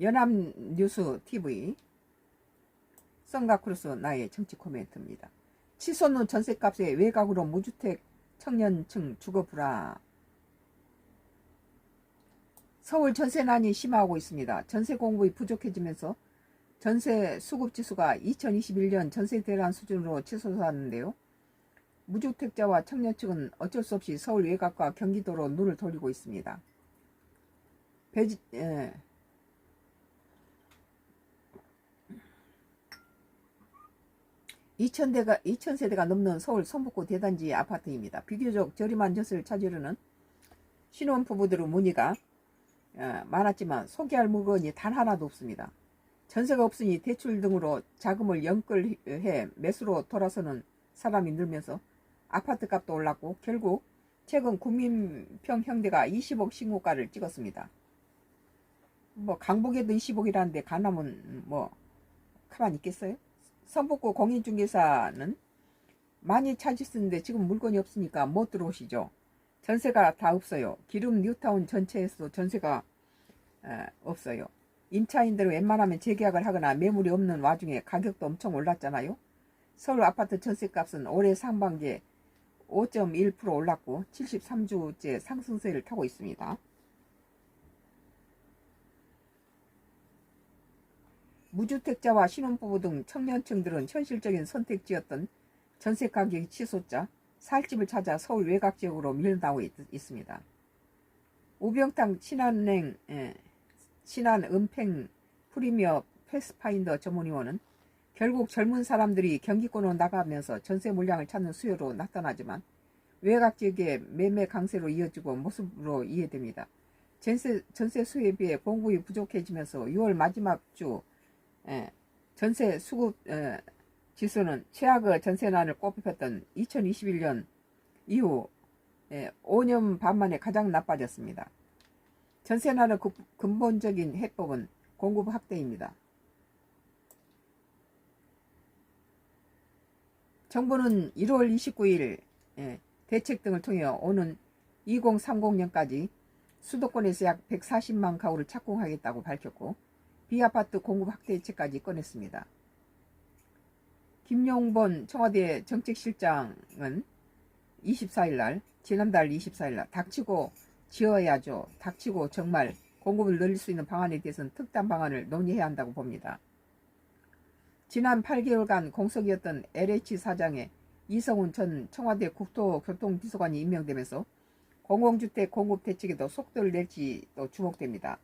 연합뉴스 TV 썬가크루스 나의 정치 코멘트입니다. 치솟는 전셋값에 외곽으로 무주택 청년층 주거불안. 서울 전세난이 심화하고 있습니다. 전세 공급이 부족해지면서 전세 수급지수가 2021년 전세 대란 수준으로 치솟았는데요. 무주택자와 청년층은 어쩔 수 없이 서울 외곽과 경기도로 눈을 돌리고 있습니다. 2000세대가 넘는 서울 성북구 대단지 아파트입니다. 비교적 저렴한 전세를 찾으려는 신혼부부들의 문의가 많았지만 소개할 물건이 단 하나도 없습니다. 전세가 없으니 대출 등으로 자금을 연끌해 매수로 돌아서는 사람이 늘면서 아파트 값도 올랐고 결국 최근 국민평 형대가 20억 신고가를 찍었습니다. 뭐 강북에도 20억이라는데 강남은 뭐 가만히 있겠어요? 성북구 공인중개사는 많이 찾으시는데 지금 물건이 없으니까 못 들어오시죠. 전세가 다 없어요. 기름 뉴타운 전체에서도 전세가 없어요. 임차인들은 웬만하면 재계약을 하거나 매물이 없는 와중에 가격도 엄청 올랐잖아요. 서울 아파트 전세값은 올해 상반기에 5.1% 올랐고 73주째 상승세를 타고 있습니다. 무주택자와 신혼부부 등 청년층들은 현실적인 선택지였던 전세 가격이 치솟자 살 집을 찾아 서울 외곽 지역으로 밀려나고 있습니다. 우병탕 신한은팽 프리미어 패스파인더 전문위원은 결국 젊은 사람들이 경기권으로 나가면서 전세 물량을 찾는 수요로 나타나지만 외곽 지역의 매매 강세로 이어지고 모습으로 이해됩니다. 전세 수요에 비해 공급이 부족해지면서 6월 마지막 주 전세 수급 지수는 최악의 전세난을 꼽혔던 2021년 이후 5년 반 만에 가장 나빠졌습니다. 전세난의 근본적인 해법은 공급 확대입니다. 정부는 1월 29일 대책 등을 통해 오는 2030년까지 수도권에서 약 140만 가구를 착공하겠다고 밝혔고 비아파트 공급 확대 대책까지 꺼냈습니다. 김용범 청와대 정책실장은 24일날 지난달 24일날 닥치고 지어야죠. 닥치고 정말 공급을 늘릴 수 있는 방안에 대해서는 특단 방안을 논의해야 한다고 봅니다. 지난 8개월간 공석이었던 LH 사장의 이성훈 전 청와대 국토교통비서관이 임명되면서 공공주택 공급 대책에도 속도를 낼지 또 주목됩니다.